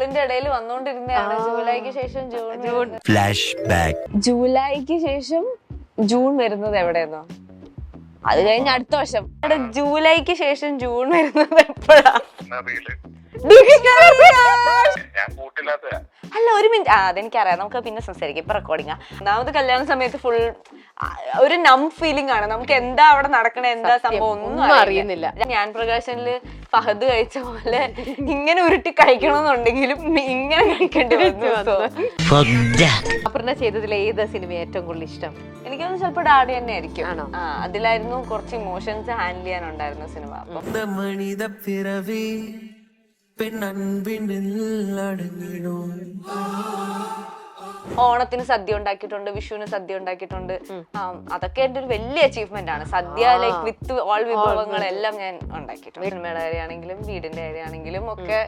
ട്രോളിന്റെ ഇടയിൽ വന്നോണ്ടിരുന്നതാണ്. ജൂലൈക്ക് ശേഷം June. Flash back. ജൂലൈക്ക് ശേഷം ജൂൺ വരുന്നത് എവിടെയെന്നോ? അത് കഴിഞ്ഞ അടുത്ത വർഷം. ജൂലൈക്ക് ശേഷം ജൂൺ വരുന്നത് എപ്പോഴാ? അല്ല, ഒരു മിനിറ്റ്. അതെനിക്കറിയാം, നമുക്ക് പിന്നെ സംസാരിക്കാം. ഇപ്പൊ റെക്കോർഡിംഗ്. ഒന്നാമത് കല്യാണ സമയത്ത് ഫുൾ ഒരു നം ഫീലിംഗ് ആണ്. നമുക്ക് എന്താ അവിടെ നടക്കണ, എന്താ സംഭവം ഒന്നും അറിയുന്നില്ല. ഞാൻ പ്രകാശനില് ഫഹദ് കഴിച്ച പോലെ ഇങ്ങനെ ഉരുട്ടി കഴിക്കണമെന്നുണ്ടെങ്കിലും ഇങ്ങനെ കഴിക്കേണ്ടി വന്നു. അപർണ ചെയ്തതിൽ ഏത് സിനിമ ഏറ്റവും കൂടുതൽ ഇഷ്ടം? എനിക്കൊന്ന് ചിലപ്പോ ഡാഡി തന്നെ ആയിരിക്കും. അതിലായിരുന്നു കുറച്ച് ഇമോഷൻസ് ഹാൻഡിൽ ചെയ്യാനുണ്ടായിരുന്ന സിനിമ. ഓണത്തിന് സദ്യ ഉണ്ടാക്കിയിട്ടുണ്ട്, വിഷുവിന് സദ്യ ഉണ്ടാക്കിയിട്ടുണ്ട്. അതൊക്കെ എന്റെ ഒരു വലിയ അച്ചീവ്മെന്റ് ആണ്. സദ്യ ലൈക്ക് വിത്ത് ഓൾ വിഭവങ്ങളെല്ലാം ഞാൻ ഉണ്ടാക്കിയിട്ടുണ്ട്. സിനിമയുടെ കാര്യമാണെങ്കിലും വീടിന്റെ കാര്യമാണെങ്കിലും ഒക്കെ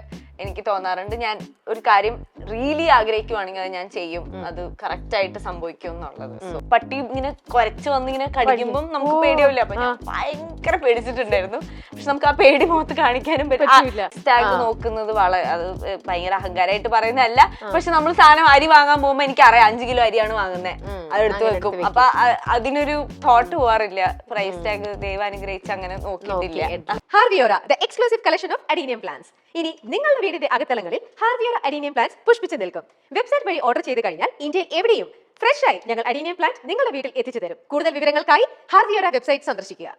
എനിക്ക് തോന്നാറുണ്ട്, ഞാൻ ഒരു കാര്യം റിയലി ആഗ്രഹിക്കുവാണെങ്കിൽ അത് ഞാൻ ചെയ്യും, അത് കറക്റ്റ് ആയിട്ട് സംഭവിക്കും എന്നുള്ളത്. പട്ടി ഇങ്ങനെ കുരച്ചു വന്ന് ഇങ്ങനെ കടിക്കുമ്പോൾ നമുക്ക് പേടിയാവില്ല. അപ്പൊ ഞാൻ ഭയങ്കര പേടിച്ചിട്ടുണ്ടായിരുന്നു. പക്ഷെ നമുക്ക് ആ പേടി മുഖത്ത് കാണിക്കാനും പറ്റില്ല. ടാഗ് നോക്കുന്നത് വളരെ, അത് ഭയങ്കര അഹങ്കാരമായിട്ട് പറയുന്നതല്ല. പക്ഷെ നമ്മൾ സാധനം അരി വാങ്ങാൻ പോകുമ്പോ എനിക്കറിയാം 5 കിലോ അരിയാണ് വാങ്ങുന്നത്, അതെടുത്ത് വെക്കും. അപ്പൊ അതിനൊരു തോട്ട് പോവാറില്ല. പ്രൈസ് ടാഗ് ദൈവം അനുഗ്രഹിച്ച് അങ്ങനെ നോക്കിയിട്ടില്ല. ഹാർവിയോറ, the exclusive collection of adenium plants. ഇനി നിങ്ങളുടെ വീടിന്റെ അകത്തളങ്ങളിൽ ഹാർവിയോറ അഡീനിയം പ്ലാന്റ്സ് പുഷ്പിച്ചു നിൽക്കും. വെബ്സൈറ്റ് വഴി ഓർഡർ ചെയ്ത് കഴിഞ്ഞാൽ ഇന്ത്യയിൽ എവിടെയും ഫ്രഷ് ആയി ഞങ്ങൾ അഡീനിയം പ്ലാന്റ് നിങ്ങളുടെ വീട്ടിൽ എത്തിച്ചു തരും. കൂടുതൽ വിവരങ്ങൾക്കായി ഹാർവിയോറ വെബ്സൈറ്റ് സന്ദർശിക്കുക.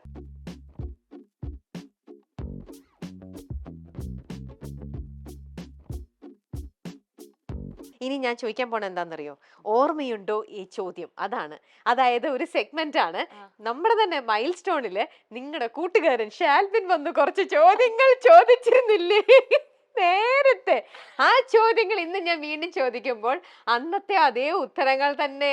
ഇനി ഞാൻ ചോദിക്കാൻ പോണ എന്താണെന്നറിയോ? ഓർമ്മയുണ്ടോ ഈ ചോദ്യം? അതാണ്, അതായത് ഒരു സെഗ്മെന്റ് ആണ്. നമ്മുടെ തന്നെ മൈൽ സ്റ്റോണില് നിങ്ങളുടെ കൂട്ടുകാരൻ ഷാൽബിൻ വന്ന് കുറച്ച് ചോദ്യങ്ങൾ ചോദിച്ചിരുന്നില്ലേ നേരത്തെ? ആ ചോദ്യങ്ങൾ ഇന്ന് ഞാൻ വീണ്ടും ചോദിക്കുമ്പോൾ അന്നത്തെ അതേ ഉത്തരങ്ങൾ തന്നെ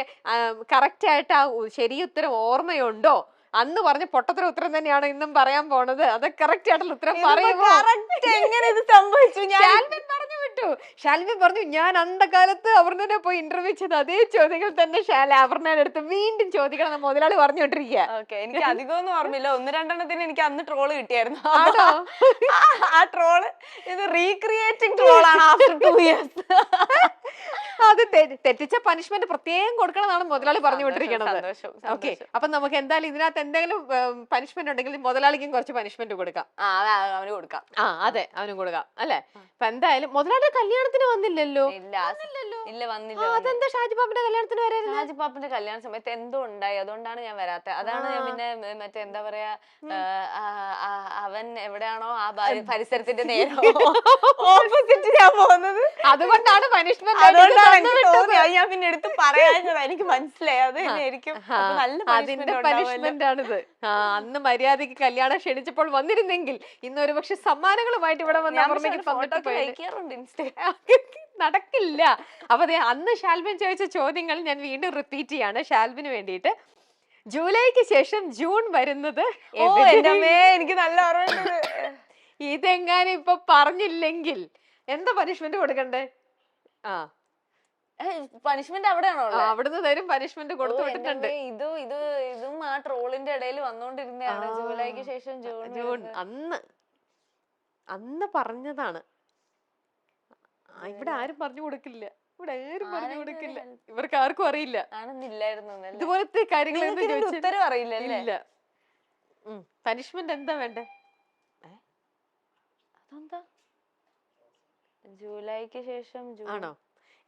കറക്റ്റ് ആയിട്ട് ആ ശരി ഉത്തരം ഓർമ്മയുണ്ടോ? അന്ന് പറഞ്ഞ പൊട്ടത്തര ഉത്തരം തന്നെയാണ് ഇന്നും പറയാൻ പോണത്. അത് കറക്റ്റ് ആയിട്ടുള്ള ഉത്തരം പറയുമോ? എങ്ങനെ ഇത് സംഭവിച്ചു? ഷാൽബിൻ പറഞ്ഞു വിട്ടു. ഷാൽബിൻ പറഞ്ഞു, ഞാൻ അന്തകാലത്ത് അപർണനെ പോയി ഇന്റർവ്യൂ ചെയ്ത് അതേ ചോദ്യങ്ങൾ തന്നെ അപർണയുടെ അടുത്ത് വീണ്ടും ചോദിക്കണം മുതലാളി പറഞ്ഞുകൊണ്ടിരിക്കുക. എനിക്ക് അധികമൊന്നും ഓർമ്മയില്ല. 1-2 എനിക്ക് അന്ന് ട്രോള് കിട്ടിയായിരുന്നു. ആ ട്രോള് ഇത് റീക്രിയേറ്റിംഗ് ട്രോളാണ് ആഫ്റ്റർ 2 years. അത് തെറ്റിച്ച പനിഷ്മെന്റ് പ്രത്യേകം കൊടുക്കണമെന്നാണ് മുതലാളി പറഞ്ഞുകൊണ്ടിരിക്കുന്നത്. ഓക്കെ, അപ്പൊ നമുക്ക് എന്തായാലും ഇതിനകത്ത് എന്തെങ്കിലും പനിഷ്മെന്റ് ഉണ്ടെങ്കിൽ മുതലാളിക്കും കുറച്ച് പനിഷ്മെന്റ് കൊടുക്കാം. അവന് കൊടുക്കാം. അതെ, അവനും കൊടുക്കാം അല്ലെ? അപ്പൊ എന്തായാലും മുതലാളിയുടെ കല്യാണത്തിന് വന്നില്ലല്ലോ. ഇല്ല, വന്നില്ല. അതെന്താ ഷാജി പാപ്പന്റെ കല്യാണത്തിന് വരായിരുന്നു? ഷാജി പാപ്പന്റെ കല്യാണ സമയത്ത് എന്തോ ഉണ്ടായി, അതുകൊണ്ടാണ് ഞാൻ വരാത്തത്. അതാണ് ഞാൻ പിന്നെ മറ്റേ എന്താ പറയാ, അവൻ എവിടെയാണോ ആ പരിസരത്തിന്റെ നേരെ ഓപ്പോസിറ്റ് ഞാൻ പോകുന്നത്. അതുകൊണ്ടാണ് പനിഷ്മെന്റ്. ഞാൻ പിന്നെ എടുത്ത് പറയാഞ്ഞത്. എനിക്ക് മനസ്സിലായി അത് തന്നെയായിരിക്കും. അതിന്റെ പനിഷ്മെന്റ് ആണിത്. അന്ന് മര്യാദക്ക് കല്യാണം ക്ഷണിച്ചപ്പോൾ വന്നിരുന്നെങ്കിൽ ഇന്ന് ഒരു പക്ഷെ സമ്മാനങ്ങളുമായിട്ട് ഇവിടെ വന്ന് നടക്കില്ല. അപ്പൊ അതെ, അന്ന് ഷാൽബിൻ ചോദിച്ച ചോദ്യങ്ങൾ ഞാൻ വീണ്ടും റിപ്പീറ്റ് ചെയ്യാണ് ഷാൽബിന് വേണ്ടിയിട്ട്. ജൂലൈക്ക് ശേഷം ജൂൺ വരുന്നത് എനിക്ക് നല്ല ഓർമ്മ. ഇതെങ്ങാനും ഇപ്പൊ പറഞ്ഞില്ലെങ്കിൽ എന്താ പനിഷ്മെന്റ് കൊടുക്കണ്ടേ? പനിഷ്മെന്റ് അവിടെയാണോ? അവിടുന്ന് തരും, പനിഷ്മെന്റ് കൊടുത്തു വിട്ടിട്ടുണ്ട്. ഇതും ആ ട്രോളിന്റെ ഇടയിൽ വന്നോണ്ടിരുന്നതാണ്. ജൂലൈക്ക് ശേഷം ജൂൺ. അന്ന് പറഞ്ഞതാണ്. ഇവിടെ ആരും പറഞ്ഞു കൊടുക്കില്ല. ഇവർക്ക് ആർക്കും അറിയില്ല. ഇതുപോലത്തെ കാര്യങ്ങൾ അറിയില്ല. പനിഷ്മെന്റ് എന്താ വേണ്ടേ? അതെന്താ ജൂലൈക്ക് ശേഷം ആണോ?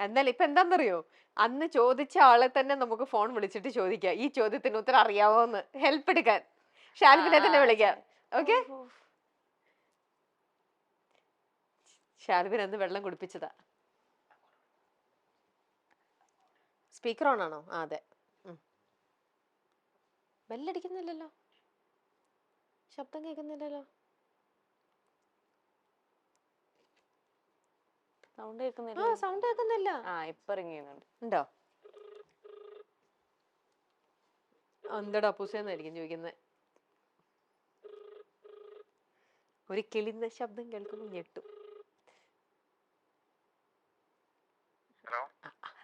എന്നാൽ ഇപ്പൊ എന്താന്നറിയോ, അന്ന് ചോദിച്ച ആളെ തന്നെ നമുക്ക് ഫോൺ വിളിച്ചിട്ട് ചോദിക്കാം ഈ ചോദ്യത്തിന് ഉത്തരം അറിയാവോന്ന്. ഹെൽപ്പ് എടുക്കാൻ ഷാൽബിനെ തന്നെ വിളിക്കാം. ഓക്കെ, ഷാൽബിൻ അന്ന് വെള്ളം കുടിപ്പിച്ചതാ. സ്പീക്കർ ഓൺ ആണോ? അതെ. ബെല്ലടിക്കുന്നില്ലല്ലോ, ശബ്ദം കേൾക്കുന്നില്ലല്ലോ. സൗണ്ട് കേൾക്കുന്നില്ല. ഇപ്പൊ ഇറങ്ങിയുന്നുണ്ട്. ഉണ്ടോ? എന്തടാ പൂസേന്നായിരിക്കും ചോദിക്കുന്നത്. ഒരു കിളിന്ന ശബ്ദം കേൾക്കുമ്പോൾ ഞെട്ടും.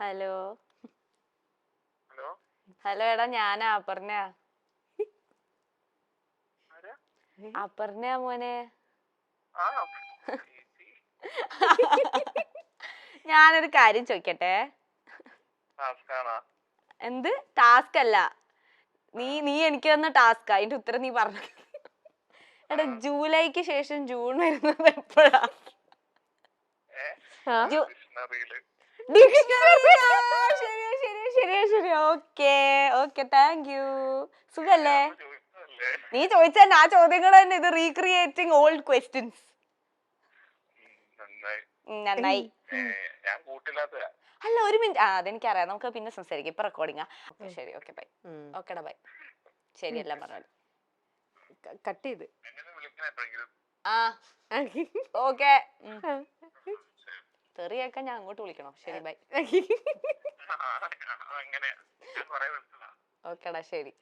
ഹലോ ഹലോ, എടാ ഞാനാ അപർണ മോനെ. ഞാനൊരു കാര്യം ചോദിക്കട്ടെ. എന്ത് ടാസ്ക് അല്ല, നീ എനിക്ക് തന്ന ടാസ്ക്. അതിന്റെ ഉത്തരം നീ പറഞ്ഞു. എടാ, ജൂലൈക്ക് ശേഷം ജൂൺ വരുന്നത് എപ്പോഴാ? ശരി. Okay thank you. സുഖല്ലേ? നീ ചോദിച്ച ആ ചോദ്യങ്ങൾ തന്നെ, ഇത് റീക്രിയേറ്റിംഗ് ഓൾഡ് ക്വസ്റ്റ്യൻസ്. നന്നായി. അല്ല, ഒരു മിനിറ്റ്. അതെനിക്കറിയാം, നമുക്ക് പിന്നെ സംസാരിക്കാം. ഇപ്പൊ റെക്കോർഡിംഗാ. ശരി, ഓക്കെ ബൈ. ഓക്കെടാ ബൈ. ശരി, എല്ലാം പറഞ്ഞു കട്ട് ചെയ്ത്. ഓക്കെ. തെറിയൊക്കെ ഞാൻ അങ്ങോട്ട് വിളിക്കണോ? ശരി ബൈ. ഓക്കെടാ ശരി.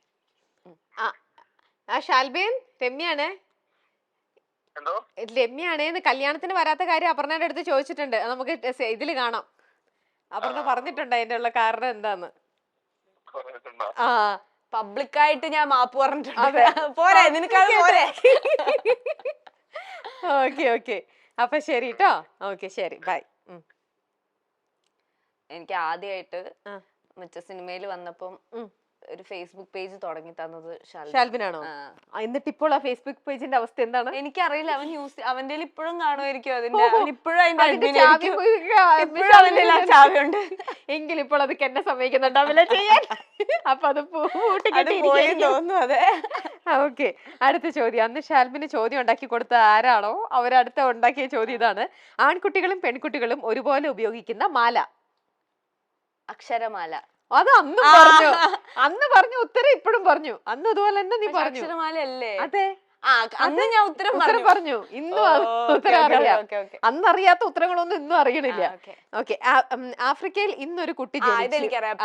ഷാൽബിൻ, രമ്യാണേന്ന് കല്യാണത്തിന് വരാത്ത കാര്യം അപർണയുടെ അടുത്ത് ചോദിച്ചിട്ടുണ്ട്. നമുക്ക് ഇതില് കാണാം. അപർണ പറഞ്ഞിട്ടുണ്ട് അതിന്റെ ഉള്ള കാരണം എന്താന്ന്. പബ്ലിക്കായിട്ട് ഞാൻ മാപ്പ് പറഞ്ഞിട്ടുണ്ട്. പോരെ, നിനക്കത് പോരെ? ഓക്കെ. അപ്പൊ ശരി ട്ടോ. ഓക്കെ, ശരി ബൈ. എനിക്ക് ആദ്യമായിട്ട് മറ്റേ സിനിമയിൽ വന്നപ്പം ഒരു ഫേസ്ബുക്ക് പേജ് തുടങ്ങി തന്നത് ഷാൽബിനാണോ? എന്നിട്ട് ഇപ്പോൾ ആ ഫേസ്ബുക്ക് പേജിന്റെ അവസ്ഥ എന്താണ്? എനിക്കറിയില്ല. അവന്റെ ഇപ്പോഴും കാണുമായിരിക്കും. അവൻ ഇപ്പോഴും ചാവിയുണ്ട്. എങ്കിൽ ഇപ്പോൾ അത് എന്നെ സമ്മതിക്കുന്നുണ്ടാവില്ല ചെയ്യാൻ. അപ്പൊ അത് തോന്നുന്നു. അതെ. ഓക്കെ, അടുത്ത ചോദ്യം. അന്ന് ഷാൽബിന് ചോദ്യം ഉണ്ടാക്കി കൊടുത്ത ആരാണോ അവരടുത്ത ഉണ്ടാക്കിയ ചോദ്യം ഇതാണ്. ആൺകുട്ടികളും പെൺകുട്ടികളും ഒരുപോലെ ഉപയോഗിക്കുന്ന മാല. അക്ഷരമാല. അത് അന്ന് പറഞ്ഞു ഉത്തരം ഇപ്പോഴും പറഞ്ഞു. അന്ന് ഇതുപോലെ തന്നെ നീ പറഞ്ഞു. അക്ഷരമാലയല്ലേ? അതെ, അന്ന് ഞാൻ ഉത്തരം പറഞ്ഞു. ഇന്നും ഉത്തരം അറിയാം. അന്നറിയാത്ത ഉത്തരങ്ങളൊന്നും ഇന്നും അറിയണില്ല. ഓക്കെ, ആഫ്രിക്കയിൽ ഇന്നൊരു കുട്ടി എനിക്കറിയാം.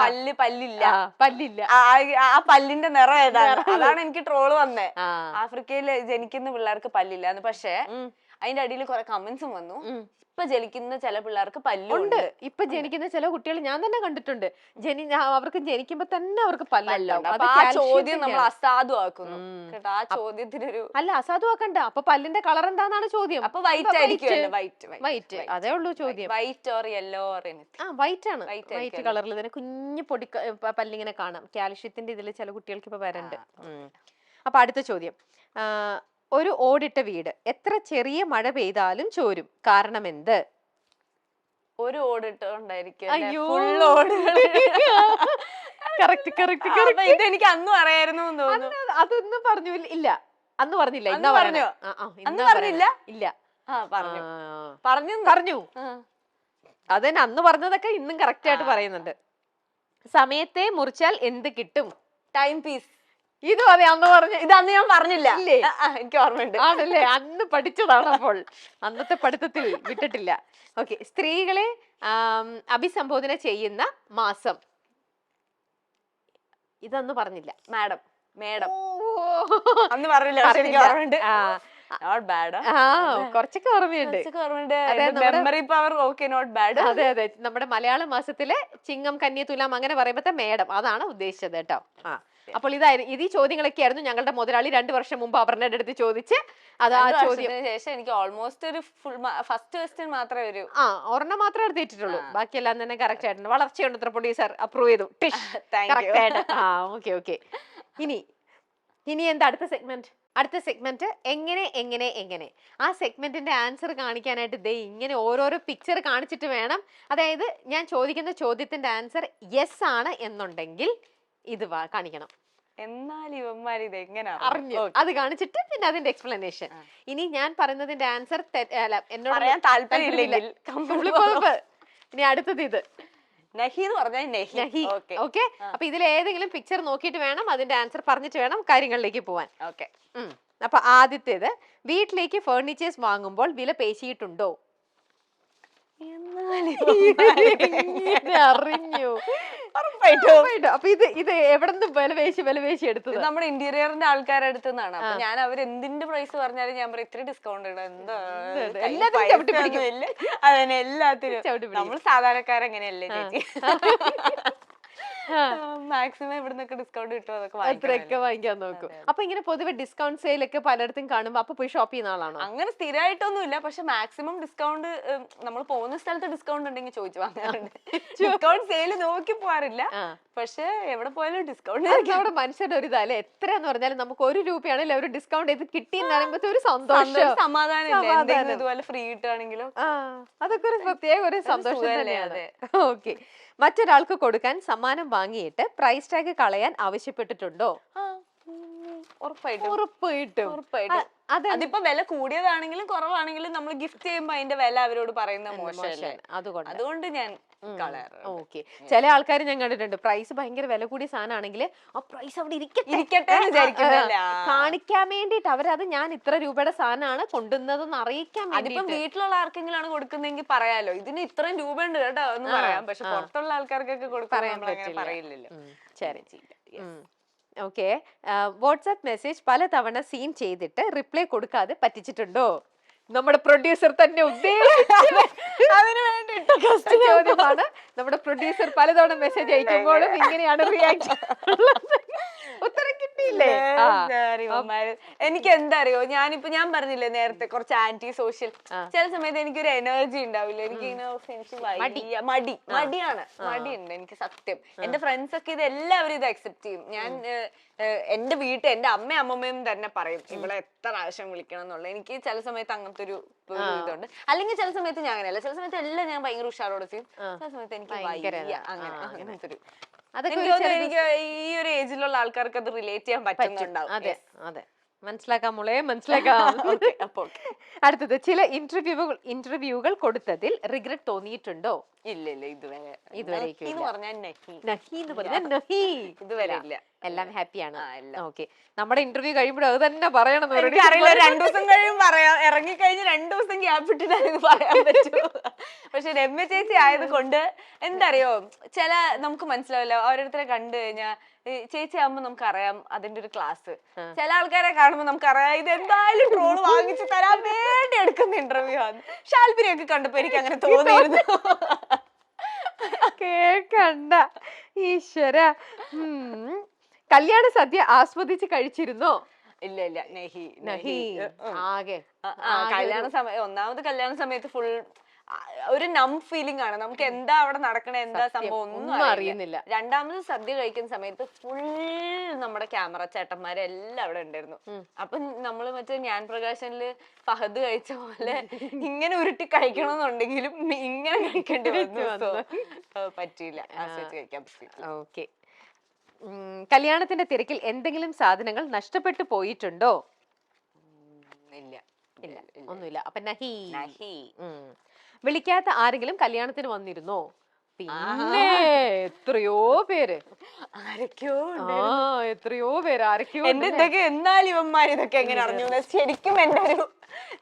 പല്ലില്ല. ആ പല്ലിന്റെ നിറം ഏതാണ്? അതാണ് എനിക്ക് ട്രോള് വന്നേ. ആഫ്രിക്കയിൽ ജനിക്കുന്ന പിള്ളേർക്ക് പല്ലില്ല. പക്ഷെ അതിന്റെ അടിയിൽ കുറെ കമന്റ്സും വന്നു. ഇപ്പൊ ജനിക്കുന്ന ചില പിള്ളേർക്ക് പല്ലുണ്ട്. ഇപ്പൊ ജനിക്കുന്ന ചില കുട്ടികൾ ഞാൻ തന്നെ കണ്ടിട്ടുണ്ട്. അവർക്ക് ജനിക്കുമ്പോ തന്നെ അവർക്ക് പല്ലുണ്ടാവും. ആ ചോദ്യം നമ്മൾ അസാധുവാക്കുന്നു. ആ ചോദ്യത്തിനൊരു അല്ല, അസാധുവാക്കണ്ട. അപ്പൊ പല്ലിന്റെ കളർ എന്താന്നാണ് ചോദ്യം. അപ്പൊ വൈറ്റ് ആയിരിക്കും. വൈറ്റ്, അതേ ഉള്ളൂ ചോദ്യം. White or yellow or white ആണ്. വൈറ്റ് കളറിൽ തന്നെ കുഞ്ഞു പൊടി പല്ലിങ്ങനെ കാണാം. കാൽഷ്യത്തിന്റെ ഇതിൽ ചില കുട്ടികൾക്ക് ഇപ്പൊ വരണ്ട്. അപ്പൊ അടുത്ത ചോദ്യം. ഒരു ഓടിട്ട വീട് എത്ര ചെറിയ മഴ പെയ്താലും ചോരും. കാരണം എന്ത്? ഒരു ഓടിട്ടുണ്ടായിരിക്കും. ഇതെനിക്ക് അന്നും അറിയായിരുന്നു. അതൊന്നും പറഞ്ഞു ഇല്ല? അന്ന് പറഞ്ഞില്ല. പറഞ്ഞില്ല. ഇല്ല, പറഞ്ഞു. അതന്നെ, അന്ന് പറഞ്ഞതൊക്കെ ഇന്നും കറക്റ്റ് ആയിട്ട് പറയുന്നുണ്ട്. സമയത്തെ മുറിച്ചാൽ എന്ത് കിട്ടും? Time piece. ഇതും അതെ, അന്ന് പറഞ്ഞു. ഇതന്ന് ഞാൻ പറഞ്ഞില്ല. എനിക്ക് ഓർമ്മയുണ്ട്. ആണല്ലേ? അന്ന് പഠിച്ചതാണ്. അപ്പോൾ അന്നത്തെ പഠിത്തത്തിൽ വിട്ടിട്ടില്ല. ഓക്കെ, സ്ത്രീകളെ അഭിസംബോധന ചെയ്യുന്ന മാസം. ഇതന്ന് പറഞ്ഞില്ല. മാഡം അന്ന് പറഞ്ഞില്ല. കുറച്ചൊക്കെ ഓർമ്മയുണ്ട്. Memory power okay, not bad. അതെ, നമ്മുടെ മലയാള മാസത്തിലെ ചിങ്ങം, കന്നി, തുലാം അങ്ങനെ പറയുമ്പോ മേഡം, അതാണ് ഉദ്ദേശിച്ചത് കേട്ടോ. അപ്പോൾ ഈ ചോദ്യങ്ങളൊക്കെ ആയിരുന്നു ഞങ്ങളുടെ മുതലാളി 2 വർഷം മുമ്പ് അപർണയുടെ അടുത്ത് ചോദിച്ച്. അത് ആ ചോദ്യം ശേഷം എനിക്ക് ഓൾമോസ്റ്റ് ഒരു ഫുൾ ഫസ്റ്റ് ക്വസ്റ്റ്യൻ മാത്രമേ ഒരു ഒരെണ്ണം മാത്രമേ എടുത്തിട്ടുള്ളൂ. ബാക്കിയെല്ലാം തന്നെ കറക്റ്റ് ആയിട്ടുണ്ട്. വളർച്ചയുണ്ട് പ്രൊഡ്യൂസർ അപ്രൂവ് ചെയ്തു. ഓക്കെ. ഇനി എന്താ അടുത്ത സെഗ്മെന്റ്? എങ്ങനെ. ആ സെഗ്മെന്റിന്റെ ആൻസർ കാണിക്കാനായിട്ട് ഇങ്ങനെ ഓരോരോ പിക്ചർ കാണിച്ചിട്ട് വേണം. അതായത് ഞാൻ ചോദിക്കുന്ന ചോദ്യത്തിന്റെ ആൻസർ യെസ് ആണ് എന്നുണ്ടെങ്കിൽ ഇത് കാണിക്കണം. എന്നാൽ ഇവന്മാർ ഇത് എങ്ങനെ അറിഞ്ഞു? അത് കാണിച്ചിട്ട് പിന്നെ അതിന്റെ എക്സ്പ്ലനേഷൻ. ഇനി ഞാൻ പറയുന്നതിന്റെ ആൻസർ എന്നോട് പറയാൻ താല്പര്യമില്ലെങ്കിൽ ഇനി അടുത്തത് ഇത് നഹി. ഓക്കെ, അപ്പൊ ഇതിൽ ഏതെങ്കിലും പിക്ചർ നോക്കിയിട്ട് വേണം അതിന്റെ ആൻസർ പറഞ്ഞിട്ട് വേണം കാര്യങ്ങളിലേക്ക് പോവാൻ. ഓക്കെ. അപ്പൊ ആദ്യത്തേത്, വീട്ടിലേക്ക് ഫർണിച്ചേഴ്സ് വാങ്ങുമ്പോൾ വില പേശിയിട്ടുണ്ടോ? അറിഞ്ഞു. അപ്പൊ ഇത് എവിടെന്ന് വില പേശി എടുത്തത്? നമ്മുടെ ഇന്റീരിയറിന്റെ ആൾക്കാരുടെ അടുത്ത് നിന്നാണ്. അപ്പൊ ഞാൻ അവർ എന്തിന്റെ പ്രൈസ് പറഞ്ഞാലും ഞാൻ പറയും ഇത്ര ഡിസ്കൗണ്ട് ഇടാം. എന്താ എല്ലാത്തിനും നമ്മൾ സാധാരണക്കാരെങ്ങനെയല്ലേ ചേച്ചി? മാക്സിമം ഇവിടുന്നൊക്കെ ഡിസ്കൗണ്ട് കിട്ടും അതൊക്കെ അത്രയൊക്കെ വാങ്ങിക്കാൻ നോക്കും. അപ്പൊ ഇങ്ങനെ പൊതുവെ ഡിസ്കൗണ്ട് സെയിലൊക്കെ പലയിടത്തും കാണുമ്പോ അപ്പൊ പോയി ഷോപ്പ് ചെയ്യുന്ന ആളാണോ? അങ്ങനെ സ്ഥിരമായിട്ടൊന്നും ഇല്ല, പക്ഷെ മാക്സിമം ഡിസ്കൗണ്ട് നമ്മൾ പോകുന്ന സ്ഥലത്ത് ഡിസ്കൗണ്ട് ഉണ്ടെങ്കിൽ ചോദിച്ചു വാങ്ങാറുണ്ട്. ഡിസ്കൗണ്ട് സെയിൽ നോക്കി പോവാറില്ല, പക്ഷെ എവിടെ പോയാലും ഡിസ്കൗണ്ട്. നമ്മുടെ മനുഷ്യരുടെ ഒരു ഇതല്ലേ, എത്രയാന്ന് പറഞ്ഞാലും നമുക്ക് 1 രൂപയാണെങ്കിലും ഒരു ഡിസ്കൗണ്ട് ചെയ്ത് കിട്ടിയെന്ന് പറയുമ്പോ ഒരു സന്തോഷം, സമാധാനം, ഇതുപോലെ ഫ്രീ കിട്ടുകയാണെങ്കിലും അതൊക്കെ ഒരു പ്രത്യേക ഒരു സന്തോഷം തന്നെയാണ്. ഓക്കെ. മറ്റൊരാൾക്ക് കൊടുക്കാൻ സമ്മാനം വാങ്ങിയിട്ട് പ്രൈസ് ടാഗ് കളയാൻ ആവശ്യപ്പെട്ടിട്ടുണ്ടോ? ഉറപ്പായിട്ടും. അതിപ്പോ വില കൂടിയതാണെങ്കിലും കുറവാണെങ്കിലും നമ്മൾ ഗിഫ്റ്റ് ചെയ്യുമ്പോ അതിന്റെ വില അവരോട് പറയുന്ന മോശമല്ലേ, അതുകൊണ്ട് ഞാൻ കളയാറുണ്ട്. ഓക്കെ. ചില ആൾക്കാർ ഞാൻ കണ്ടിട്ടുണ്ട്, പ്രൈസ് ഭയങ്കര വില കൂടിയ സാധനമാണെങ്കിൽ ആ പ്രൈസ് അവിടെ ഇരിക്കട്ടെ കാണിക്കാൻ വേണ്ടിട്ട് അവരത് ഞാൻ ഇത്ര രൂപയുടെ സാധനമാണ് കൊണ്ടുവന്നതെന്ന് അറിയിക്കാൻ വേണ്ടി. അതിപ്പം വീട്ടിലുള്ള ആർക്കെങ്കിലും ആണ് കൊടുക്കുന്നെങ്കിൽ പറയാലോ, ഇതിന് ഇത്രയും രൂപ ഉണ്ട് കേട്ടോ എന്ന് പറയാം, പക്ഷെ പുറത്തുള്ള ആൾക്കാർക്കൊക്കെ കൊടുക്കാൻ പറയില്ലല്ലോ. ശരി. ഓക്കെ. വാട്സാപ്പ് മെസ്സേജ് പലതവണ സീൻ ചെയ്തിട്ട് റിപ്ലൈ കൊടുക്കാതെ പറ്റിച്ചിട്ടുണ്ടോ? നമ്മുടെ പ്രൊഡ്യൂസർ തന്നെ അതിന് വേണ്ടിട്ട് ചോദ്യമാണ്. നമ്മുടെ പ്രൊഡ്യൂസർ പലതവണ മെസ്സേജ് അയക്കുമ്പോഴും ഇങ്ങനെയാണ് റിയാക്ഷൻ. ഉത്തരം കിട്ടിയില്ലേ? എനിക്ക് എന്താ അറിയോ, ഞാൻ പറഞ്ഞില്ലേ നേരത്തെ കുറച്ച് ആന്റി സോഷ്യൽ, ചില സമയത്ത് എനിക്കൊരു എനർജി ഉണ്ടാവില്ല, എനിക്ക് മടിയുണ്ട് എനിക്ക് സത്യം. എന്റെ ഫ്രണ്ട്സ് ഒക്കെ ഇത് എല്ലാവരും ഇത് അക്സെപ്റ്റ് ചെയ്യും. ഞാൻ എന്റെ വീട്ടിൽ എന്റെ അമ്മയും തന്നെ പറയും ഇവിടെ എത്ര പ്രാവശ്യം വിളിക്കണം എന്നുള്ളത്. എനിക്ക് ചില സമയത്ത് അങ്ങനത്തെ ഒരു ഇതുണ്ട്. അല്ലെങ്കിൽ ചില സമയത്ത് ഞാൻ അങ്ങനെയല്ല, ചില സമയത്ത് എല്ലാം ഞാൻ ഭയങ്കര ഉഷാറോടെ ചെയ്യും, ചില സമയത്ത് എനിക്ക് അങ്ങനത്തെ ഒരു എനിക്ക് ഈ ഒരു ഏജിലുള്ള ആൾക്കാർക്ക് അത് റിലേറ്റ് ചെയ്യാൻ പറ്റുന്നുണ്ടാവും. അതെ അതെ, മനസ്സിലാക്കാം മോളെ, മനസ്സിലാക്കാം. അടുത്തത്, ചില ഇന്റർവ്യൂകൾ കൊടുത്തതിൽ റിഗ്രറ്റ് തോന്നിയിട്ടുണ്ടോ? ഇല്ല ഇതുവരെ ഇതുവരെ ഇല്ല, എല്ലാം ഹാപ്പിയാണ്. ഓക്കെ. നമ്മുടെ ഇന്റർവ്യൂ കഴിയുമ്പോഴും അത് തന്നെ പറയണം. അറിയില്ല, 2 ദിവസം കഴിയും പറയാം, ഇറങ്ങിക്കഴിഞ്ഞ് 2 ദിവസം ഗ്യാപ്പ് ഇട്ടിട്ട് പറയാൻ പറ്റുമോ? പക്ഷെ രമ്യ ചേച്ചി ആയത് കൊണ്ട് എന്തറിയോ, ചില നമുക്ക് മനസ്സിലാവില്ല, ഓരോരുത്തരെ കണ്ടു കഴിഞ്ഞാൽ ചേച്ചി ആകുമ്പോ നമുക്കറിയാം അതിന്റെ ഒരു ക്ലാസ്. ചില ആൾക്കാരെ കാണുമ്പോ നമുക്കറിയാം ഇത് എന്തായാലും ട്രോള് വാങ്ങിച്ചു തരാൻ വേണ്ടി എടുക്കുന്ന ഇന്റർവ്യൂ ആണ്. ഷാൽബിനെയൊക്കെ കണ്ടപ്പോ എനിക്ക് അങ്ങനെ തോന്നിയിരുന്നു. കേക്കണ്ട ഈശ്വര. കല്യാണ സദ്യ ആസ്വദിച്ച് കഴിച്ചിരുന്നോ? ഇല്ല, നഹി. ആകെ ഒന്നാമത് കല്യാണ സമയത്ത് ഫുൾ ഒരു നം ഫീലിംഗ് ആണ്, നമുക്ക് എന്താ അവിടെ നടക്കണേ, എന്താ സംഭവം ഒന്നും അറിയുന്നില്ല. രണ്ടാമത് സദ്യ കഴിക്കുന്ന സമയത്ത് ഫുൾ നമ്മുടെ ക്യാമറ ചേട്ടന്മാരെല്ലാം അവിടെ ഉണ്ടായിരുന്നു. അപ്പൊ നമ്മള് മറ്റേ ഞാൻ പ്രകാശനില് ഫഹദ് കഴിച്ച പോലെ ഇങ്ങനെ ഉരുട്ടി കഴിക്കണമെന്നുണ്ടെങ്കിലും ഇങ്ങനെ കഴിക്കേണ്ടി വന്നു. പറ്റിയില്ല, കഴിക്കാൻ പറ്റില്ല. ഓക്കെ. കല്യാണത്തിന്റെ തിരക്കിൽ എന്തെങ്കിലും സാധനങ്ങൾ നഷ്ടപ്പെട്ടു പോയിട്ടുണ്ടോ? ഇല്ല, ഒന്നുമില്ല. അപ്പൊ നഹി. വിളിക്കാത്ത ആരെങ്കിലും കല്യാണത്തിന് വന്നിരുന്നോ? പിന്നെ എത്രയോ പേര്, എത്രയോ പേര്, ആരൊക്കെയോ. എന്നാൽ ഇവന്മാരിതൊക്കെ എങ്ങനെ അറിഞ്ഞു? ശരിക്കും എന്റെ ഒരു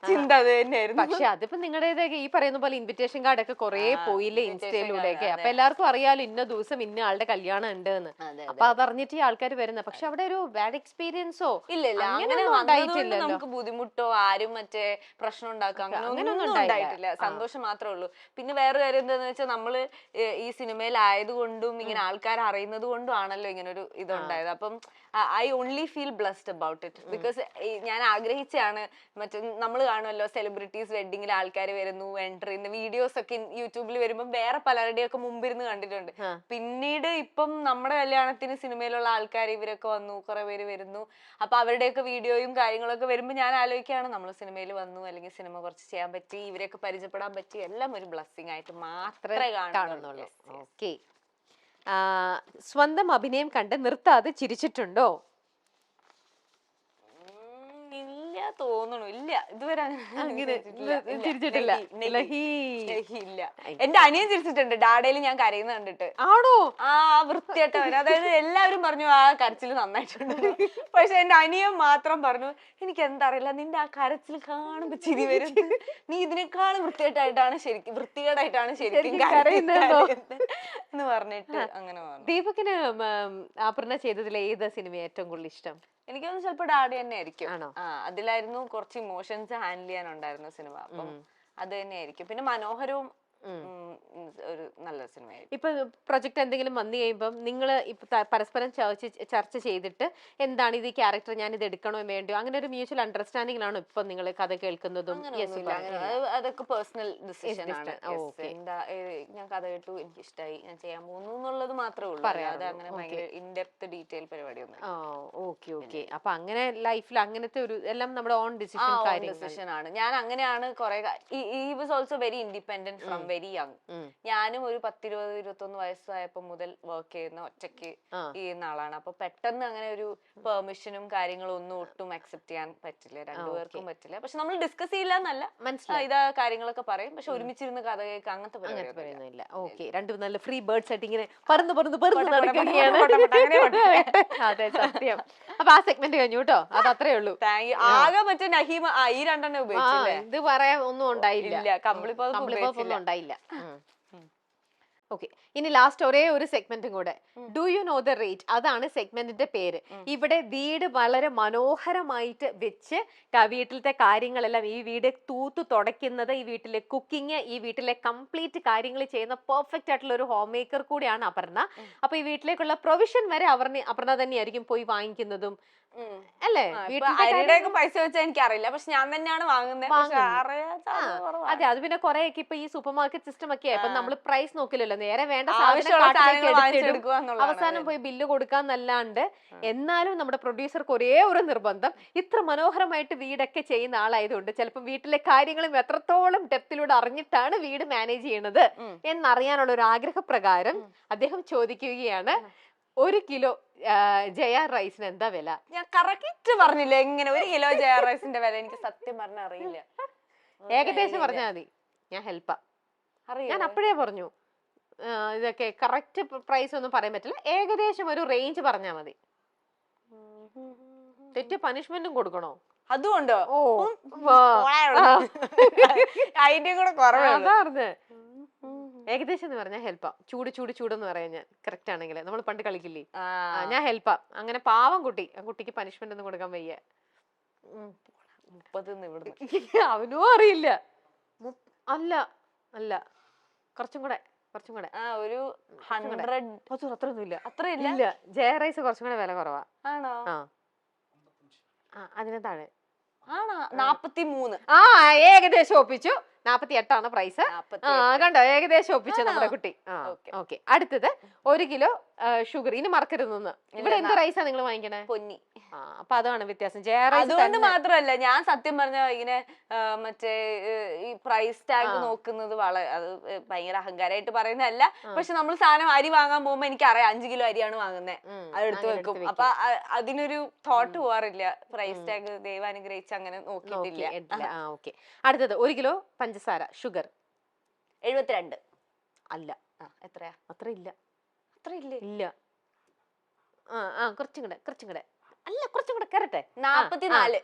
ചിന്ത അത് തന്നെയായിരുന്നു. പക്ഷെ അതിപ്പോ നിങ്ങളുടേതൊക്കെ ഈ പറയുന്ന പോലെ ഇൻവിറ്റേഷൻ കാർഡ് ഒക്കെ കുറെ പോയില്ലേ ഇൻസ്റ്റയിലൂടെയൊക്കെ. അപ്പൊ എല്ലാവർക്കും അറിയാലോ ഇന്ന ദിവസം ഇന്ന ആളുടെ കല്യാണം ഉണ്ട് എന്ന്. അപ്പൊ അതറിഞ്ഞിട്ട് ഈ ആൾക്കാർ വരുന്നത്. പക്ഷെ അവിടെ ഒരു ബാഡ് എക്സ്പീരിയൻസോ ഇല്ല, അങ്ങനെ ഉണ്ടായിട്ടില്ല. നമുക്ക് ബുദ്ധിമുട്ടോ ആരും മറ്റേ പ്രശ്നം ഉണ്ടാക്കുക അങ്ങനെയൊന്നും ഉണ്ടായിട്ടില്ല. സന്തോഷം മാത്രമേ ഉള്ളൂ. പിന്നെ വേറെ കാര്യം എന്താന്ന് വെച്ചാൽ നമ്മള് ഈ സിനിമയിലായതുകൊണ്ടും ഇങ്ങനെ ആൾക്കാർ അറിയുന്നത് കൊണ്ടും ആണല്ലോ ഇങ്ങനെ ഒരു ഇതുണ്ടായത്. അപ്പം I only feel blessed about it. Because ഞാൻ ആഗ്രഹിച്ചാണ്, മറ്റേ നമ്മൾ കാണുമല്ലോ സെലിബ്രിറ്റീസ് വെഡിങ്ങിൽ ആൾക്കാർ വരുന്നു, എൻട്രി ചെയ്യുന്ന വീഡിയോസ് ഒക്കെ യൂട്യൂബിൽ വരുമ്പോൾ വേറെ പലരുടെയും ഒക്കെ മുമ്പിരുന്ന് കണ്ടിട്ടുണ്ട്. പിന്നീട് ഇപ്പം നമ്മുടെ കല്യാണത്തിന് സിനിമയിലുള്ള ആൾക്കാർ ഇവരൊക്കെ വന്നു, കുറെ പേര് വരുന്നു. അപ്പൊ അവരുടെയൊക്കെ വീഡിയോയും കാര്യങ്ങളൊക്കെ വരുമ്പോൾ ഞാൻ ആലോചിക്കുകയാണ്, നമ്മൾ സിനിമയിൽ വന്നു അല്ലെങ്കിൽ സിനിമ കുറച്ച് ചെയ്യാൻ പറ്റി, ഇവരെയൊക്കെ പരിചയപ്പെടാൻ പറ്റി, എല്ലാം ഒരു ബ്ലെസ്സിങ് ആയിട്ട് മാത്രമേ കാണുന്നുള്ളൂ. ഓക്കെ. സ്വന്തം അഭിനയം കണ്ട് നിർത്താതെ ചിരിച്ചിട്ടുണ്ടോ? ഇല്ല തോന്നുന്നു, ഇല്ല ഇതുവരെ ചിരിച്ചിട്ടില്ല. ഇല്ല. എന്റെ അനിയൻ ചിരിച്ചിട്ടുണ്ട് ഡാഡയിൽ ഞാൻ കരയുന്ന കണ്ടിട്ട്. ആണോ? ആ വൃത്തിയായിട്ടവൻ, അതായത് എല്ലാവരും പറഞ്ഞു ആ കരച്ചിൽ നന്നായിട്ടുണ്ട്, പക്ഷെ എന്റെ അനിയൻ മാത്രം പറഞ്ഞു എനിക്ക് എന്താ അറിയില്ല, നിന്റെ ആ കരച്ചിൽ കാണുമ്പോ ചിരി വരും, നീ ഇതിനേക്കാളും വൃത്തികേടായിട്ടാണ് ശരിക്കും എന്ന് പറഞ്ഞിട്ട് അങ്ങനെ പറഞ്ഞു. ദീപകിന് അപർണ ചെയ്തതിൽ ഏത് സിനിമ ഏറ്റവും കൂടുതൽ ഇഷ്ടം? എനിക്കൊന്നും ചിലപ്പോ ഡാഡി തന്നെ ആയിരിക്കും. അതിലായിരുന്നു കുറച്ച് ഇമോഷൻസ് ഹാൻഡിൽ ചെയ്യാനുണ്ടായിരുന്ന സിനിമ, അപ്പം അത് തന്നെ ആയിരിക്കും. പിന്നെ മനോഹരവും ഒരു നല്ലൊരു സിനിമയായിരിക്കും. ഇപ്പൊ പ്രൊജക്ട് എന്തെങ്കിലും വന്നു കഴിയുമ്പോൾ നിങ്ങൾ ഇപ്പൊ പരസ്പരം ചർച്ച ചെയ്തിട്ട് എന്താണ് ഇത് ക്യാരക്ടർ ഞാൻ ഇത് എടുക്കണോ വേണ്ടോ അങ്ങനെ ഒരു മ്യൂച്വൽ അണ്ടർസ്റ്റാൻഡിംഗിലാണോ ഇപ്പൊ നിങ്ങൾ കഥ കേൾക്കുന്നതും? അതൊക്കെ പേഴ്സണൽ ഡിസിഷൻ ആണ്. ഞാൻ കഥ കേട്ടു, എനിക്ക് ഇഷ്ടമായി, ഞാൻ ചെയ്യാൻ പോകുന്നു എന്നുള്ളത് മാത്രമേ ഉള്ളൂ. അത് അങ്ങനെ ഭയങ്കര ഇൻഡെപ്ത് ഡീറ്റെയിൽ പരിപാടിയൊന്നും. Okay okay. അപ്പൊ അങ്ങനെ ലൈഫിൽ അങ്ങനത്തെ ഒരു എല്ലാം നമ്മുടെ ഓൺ ഡിസിഷൻ ആണ്. ഞാൻ അങ്ങനെയാണ് കുറെ. he was also very independent from very young. ഞാനും ഒരു 10-20-21 വയസ്സായപ്പോ മുതൽ വർക്ക് ചെയ്യുന്ന ഒറ്റയ്ക്ക് ചെയ്യുന്ന ആളാണ്. അപ്പൊ പെട്ടെന്ന് അങ്ങനെ ഒരു പെർമിഷനും കാര്യങ്ങളും ഒന്നും ഒട്ടും അക്സെപ്റ്റ് ചെയ്യാൻ പറ്റില്ല, രണ്ടുപേർക്കും പറ്റില്ല. പക്ഷെ നമ്മൾ ഡിസ്കസ് ചെയ്യില്ല എന്നല്ല, ഇതാ കാര്യങ്ങളൊക്കെ പറയും, പക്ഷെ ഒരുമിച്ചിരുന്ന് കഥ കേൾക്കുക അങ്ങനത്തെ പറയുന്നില്ല. ഓക്കെ, രണ്ടും നല്ല ഫ്രീ ബേർഡ്സ് ആയിട്ട് ഇങ്ങനെ പറന്ന് നടക്കുകയാണ്. അതെ, സത്യം. അപ്പൊ ആ സെഗ്മെന്റ് കഴിഞ്ഞു കേട്ടോ, അത് അത്രേ ഉള്ളൂ. ആകെ മറ്റേ നഹീമ ഈ രണ്ടെണ്ണം ഉപയോഗിച്ചില്ലേ, ഇത് പറയാൻ ഒന്നും ഉണ്ടായില്ല, കമ്പിളിപ്പൊന്നും ഉണ്ടായില്ല. ഓക്കെ, ഇനി ലാസ്റ്റ് ഒരേ ഒരു സെഗ്മെന്റും കൂടെ, do you know the rate, അതാണ് സെഗ്മെന്റിന്റെ പേര്. ഇവിടെ വീട് വളരെ മനോഹരമായിട്ട് വെച്ച് വീട്ടിലത്തെ കാര്യങ്ങളെല്ലാം, ഈ വീട് തൂത്തു തുടയ്ക്കുന്നത്, ഈ വീട്ടിലെ കുക്കിംഗ്, ഈ വീട്ടിലെ കംപ്ലീറ്റ് കാര്യങ്ങൾ ചെയ്യുന്ന പെർഫെക്റ്റ് ആയിട്ടുള്ള ഒരു ഹോം മേക്കർ കൂടിയാണ് അപർണ. അപ്പൊ ഈ വീട്ടിലേക്കുള്ള പ്രൊവിഷൻ വരെ അപർണ തന്നെയായിരിക്കും പോയി വാങ്ങിക്കുന്നതും അല്ലേ? അരിയുടെയൊക്കെ പൈസ വെച്ചാൽ എനിക്ക് അറിയില്ല, പക്ഷെ ഞാൻ തന്നെയാണ് വാങ്ങുന്നത്. അതെ, അത് പിന്നെ കുറെ ഒക്കെ ഇപ്പൊ ഈ സൂപ്പർ മാർക്കറ്റ് സിസ്റ്റം ഒക്കെ ആയപ്പോ നമ്മള് പ്രൈസ് നോക്കില്ലല്ലോ, നേരെ വേണ്ട അവസാനം പോയി ബില്ല് കൊടുക്കാന്നല്ലാണ്ട്. എന്നാലും നമ്മുടെ പ്രൊഡ്യൂസർക്ക് ഒരേ ഒരു നിർബന്ധം, ഇത്ര മനോഹരമായിട്ട് വീടൊക്കെ ചെയ്യുന്ന ആളായതുകൊണ്ട് ചിലപ്പോൾ വീട്ടിലെ കാര്യങ്ങളും എത്രത്തോളം ഡെപ്തിലൂടെ അറിഞ്ഞിട്ടാണ് വീട് മാനേജ് ചെയ്യണത് എന്നറിയാനുള്ള ഒരു ആഗ്രഹപ്രകാരം അദ്ദേഹം ചോദിക്കുകയാണ്, 1 കിലോ ജയ റൈസിന് എന്താ വില? ഞാൻ കറക്റ്റ് പറഞ്ഞില്ല, എങ്ങനെ 1 കിലോ ജയ റൈസിന്റെ വില എനിക്ക് സത്യം പറഞ്ഞ അറിയില്ല. ഏകദേശം പറഞ്ഞാൽ മതി, ഞാൻ ഹെൽപ്പാ. ഞാൻ അപ്പോഴേ പറഞ്ഞു ഇതൊക്കെ കറക്റ്റ് പ്രൈസ് ഒന്നും പറയാൻ പറ്റില്ല, ഏകദേശം ഒരു റേഞ്ച് പറഞ്ഞാൽ മതി. തെറ്റ് പണിഷ്മെന്റും കൊടുക്കണോ? അതുകൊണ്ടോ? അതിന്റെ കൂടെ കുറവാണ്. ഏകദേശം എന്ന് പറഞ്ഞാൽ ഹെൽപ്പാ. ചൂടെന്ന് പറയാൻ ഞാൻ കറക്റ്റ് ആണെങ്കിൽ നമ്മൾ പണ്ട് കളിക്കില്ലേ, ഞാൻ ഹെൽപ്പാ. അങ്ങനെ പാവം കുട്ടി, ആ കുട്ടിക്ക് പണിഷ്മെന്റ് ഒന്നും കൊടുക്കാൻ വയ്യ. 30 അവനും അറിയില്ല. അല്ല കുറച്ചും കൂടെ ഒരു 100. അത്രയൊന്നുമില്ല. ജയ റൈസ് കുറച്ചും കൂടെ വില കുറവാ. ആണോ? അതിന് താഴെ 43. ഏകദേശം ഒപ്പിച്ചു. 48 പ്രൈസ്. കണ്ടോ, ഏകദേശം ഒപ്പിച്ചു നമ്മുടെ കുട്ടി. ഓക്കെ, അടുത്തത് 1 കിലോ ഷുഗർ. ഇനി മറക്കരുതെന്ന്. ഇവിടെ എന്ത് റൈസാ നിങ്ങൾ വാങ്ങിക്കണേ? പൊന്നി. അപ്പൊ അതാണ് വ്യത്യാസം. ജയ റൈസ് അതുകൊണ്ട് മാത്രല്ല, ഞാൻ സത്യം പറഞ്ഞ ഇങ്ങനെ മറ്റേ ഈ പ്രൈസ് ടാഗ് നോക്കുന്നത് അത് ഭയങ്കര അഹങ്കാരമായിട്ട് പറയുന്നതല്ല. പക്ഷെ നമ്മൾ സാധനം അരി വാങ്ങാൻ പോകുമ്പോ എനിക്കറിയാം 5 കിലോ അരിയാണ് വാങ്ങുന്നത്, അതെടുത്ത് വെക്കും. അപ്പൊ അതിനൊരു തോട്ട് പോവാറില്ല. പ്രൈസ് ടാഗ് ദൈവാനുഗ്രഹിച്ച് അങ്ങനെ നോക്കിയിട്ടില്ല. അടുത്തത് 1 കിലോ പഞ്ചസാര ഷുഗർ 72. അല്ല, എത്രയാ? അത്ര ഇല്ല. കുറച്ചും കൂടെ അല്ല, കുറച്ചും കൂടെ കയറട്ടെ. 44.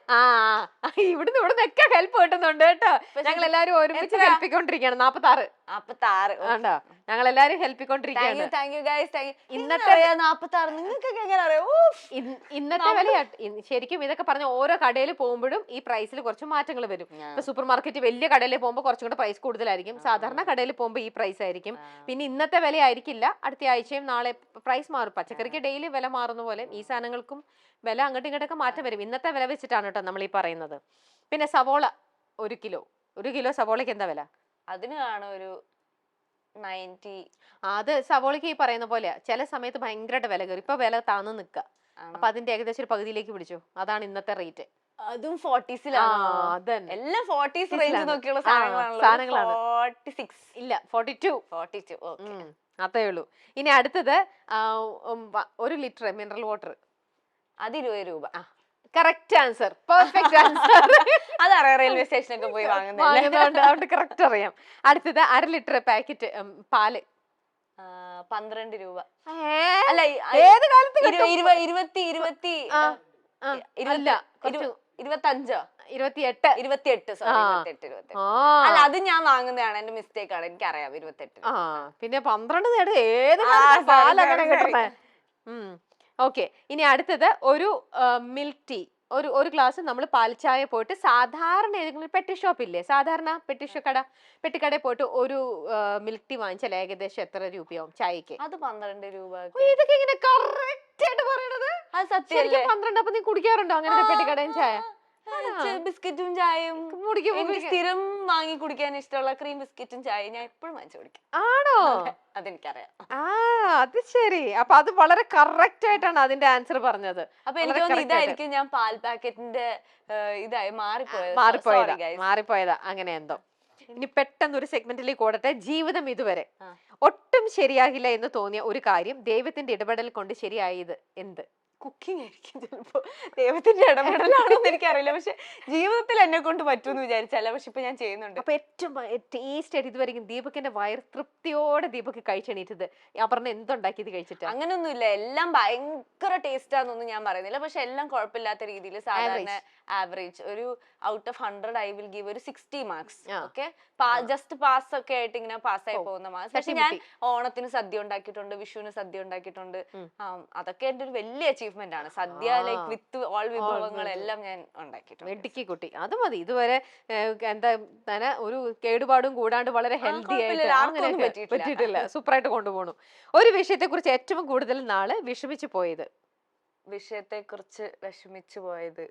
ഇവിടുന്നൊക്കെ ഹെൽപ്പ് കിട്ടുന്നുണ്ട് കേട്ടോ. ഞങ്ങൾ എല്ലാരും ഒരുമിച്ച് ഹെൽപ്പിക്കൊണ്ടിരിക്കുകയാണ്. 46. ആണ്ടോ, ഞങ്ങൾ എല്ലാരും ഹെൽപ്പിക്കൊണ്ടിരിക്കുകയാണ്. ഇന്നത്തെ 46 നിങ്ങൾക്കൊക്കെ എങ്ങനെ അറിയാം? ഇന്നത്തെ വില ശരിക്കും ഇതൊക്കെ പറഞ്ഞ ഓരോ കടയിൽ പോകുമ്പോഴും ഈ പ്രൈസിൽ കുറച്ച് മാറ്റങ്ങൾ വരും. ഇപ്പൊ സൂപ്പർ മാർക്കറ്റ് വലിയ കടയിൽ പോകുമ്പോൾ കുറച്ചും കൂടെ പ്രൈസ് കൂടുതലായിരിക്കും, സാധാരണ കടയിൽ പോകുമ്പോൾ ഈ പ്രൈസ് ആയിരിക്കും. പിന്നെ ഇന്നത്തെ വില ആയിരിക്കില്ല, അടുത്ത ആഴ്ചയും നാളെ പ്രൈസ് മാറും. പച്ചക്കറിക്ക് ഡെയിലി വില മാറുന്ന പോലെ ഈ സാധനങ്ങൾക്കും വില അങ്ങോട്ടും ഇങ്ങോട്ടൊക്കെ മാറ്റം വരും. ഇന്നത്തെ വില വെച്ചിട്ടാണ് കേട്ടോ നമ്മൾ ഈ പറയുന്നത്. പിന്നെ സവോള 1 കിലോ സവോളയ്ക്ക് എന്താ വില? അതിന് കാണും ഒരു 90. അത് സവോളയ്ക്ക് ഈ പറയുന്ന പോലെ ചില സമയത്ത് ഭയങ്കരമായിട്ട് വില കയറി, ഇപ്പൊ വില താന്ന് നിൽക്കുക. അപ്പൊ അതിന്റെ ഏകദേശം ഒരു പകുതിയിലേക്ക് പിടിച്ചു. അതാണ് ഇന്നത്തെ റേറ്റ്. അതും 40s എല്ലാം 40s റേഞ്ച് നോക്കിയുള്ള സാധനങ്ങളാണ്. 46 ഇല്ല, 42. അത്രേ ഉള്ളൂ. ഇനി അടുത്തത് 1 ലിറ്റർ മിനറൽ വാട്ടർ, അത് 20 രൂപ. Correct answer, perfect answer. അതറിയാം, റെയിൽവേ സ്റ്റേഷനൊക്കെ പോയി വാങ്ങുന്നുണ്ട്, അതുകൊണ്ട് കറക്റ്റ് അറിയാം. അടുത്തത് 1/2 ലിറ്റർ പാക്കറ്റ് പാല് 12 രൂപ. അല്ല, ഏത് കാലത്ത് 25 അല്ല, അത് ഞാൻ വാങ്ങുന്നതാണ്, എന്റെ മിസ്റ്റേക്ക് ആണ്, എനിക്കറിയാം. 28. പിന്നെ 12 ഏത് പാലങ്ങനെ കിട്ടണേ. ഓക്കെ, ഇനി അടുത്തത് ഒരു മിൽക്ക് ടീ ഒരു ഗ്ലാസ് നമ്മൾ പാൽച്ചായ പോയിട്ട് സാധാരണ ഏതെങ്കിലും പെട്ടി ഷോപ്പ് ഇല്ലേ, സാധാരണ പെട്ടിക്കടയിൽ പോയിട്ട് ഒരു മിൽക്ക് ടീ വാങ്ങിച്ചാൽ ഏകദേശം എത്ര രൂപയാവും ചായക്ക്? അത് 12 രൂപ. ഇതൊക്കെ ഇങ്ങനെ കറക്റ്റ് ആയിട്ട് പറയണത് അത് സത്യം. 12. അപ്പൊ നീ കുടിക്കാറുണ്ടോ അങ്ങനത്തെ പെട്ടിക്കടയും ചായ? ബിസ്ക്കറ്റും ചായയും കുടിക്കും. എനിക്ക് സ്ഥിരം വാങ്ങി കുടിക്കാൻ ഇഷ്ടമുള്ള ക്രീം ബിസ്ക്കറ്റും ചായയും ഞാൻ എപ്പോഴും വാങ്ങിച്ചു കുടിക്കും. ആണോ? അതെനിക്കറിയാം. അത് ശരി. അപ്പൊ അത് വളരെ കറക്റ്റ് ആയിട്ടാണ് അതിന്റെ ആൻസർ പറഞ്ഞത്. അപ്പൊ എനിക്ക് തോന്നുന്നു ഇതായിരിക്കും ഞാൻ പാൽ പാക്കറ്റിന്റെ ഇതായി മാറിപ്പോയതാ അങ്ങനെ എന്തോ. ഇനി പെട്ടെന്ന് ഒരു സെഗ്മെന്റിലേക്ക് ഓടട്ടെ. ജീവിതം ഇതുവരെ ഒട്ടും ശരിയാകില്ല എന്ന് തോന്നിയ ഒരു കാര്യം ദൈവത്തിന്റെ ഇടപെടൽ കൊണ്ട് ശരിയായത് എന്ത്? കുക്കിംഗ് ആയിരിക്കും ചിലപ്പോ. ദൈവത്തിന്റെ ഇടപെടലാണോ എന്ന് എനിക്കറിയില്ല, പക്ഷെ ജീവിതത്തിൽ എന്നെ കൊണ്ട് പറ്റുമെന്ന് വിചാരിച്ചല്ല, പക്ഷെ ഇപ്പൊ ഞാൻ ചെയ്യുന്നുണ്ട്. അപ്പൊ ഏറ്റവും ടേസ്റ്റ് ആയിട്ട് ഇതുവരെയും ദീപകിന്റെ വയർ തൃപ്തിയോടെ ദീപക് കഴിച്ചെണീറ്റത് അപർണ എന്തുണ്ടാക്കിയത് കഴിച്ചിട്ട്? അങ്ങനൊന്നുമില്ല, എല്ലാം ഭയങ്കര ടേസ്റ്റ് ആണെന്നൊന്നും ഞാൻ പറയുന്നില്ല, പക്ഷെ എല്ലാം കുഴപ്പമില്ലാത്ത രീതിയിൽ സാധാരണ ആവറേജ് ഒരു out of 100 I will give ഒരു 60 മാർക്സ്. ഓക്കെ, ജസ്റ്റ് പാസ് ഒക്കെ ആയിട്ട് ഇങ്ങനെ പാസ്സായി പോകുന്ന മാർക്സ്. പക്ഷെ ഞാൻ ഓണത്തിന് സദ്യ ഉണ്ടാക്കിയിട്ടുണ്ട്, വിഷുവിന് സദ്യ ഉണ്ടാക്കിയിട്ടുണ്ട്. അതൊക്കെ എന്റെ ഒരു വലിയ അച്ചീവ്മെന്റ് ആണ്. സദ്യ ലൈക്ക് വിത്ത് ഓൾ വിഭവങ്ങളെല്ലാം ഞാൻ ഉണ്ടാക്കിയിട്ടുണ്ട്. വെട്ടിക്കി കുട്ടി, അത് മതി. ഇതുവരെ എന്താ ഒരു കേടുപാടും കൂടാണ്ട് വളരെ ഹെൽത്തി ആയിട്ട് പറ്റിയിട്ടില്ല, സൂപ്പറായിട്ട് കൊണ്ടുപോകണു. ഒരു വിഷയത്തെ കുറിച്ച് ഏറ്റവും കൂടുതൽ നാള് വിഷമിച്ചു പോയത്? വിഷയത്തെ കുറിച്ച് വിഷമിച്ചു പോയത്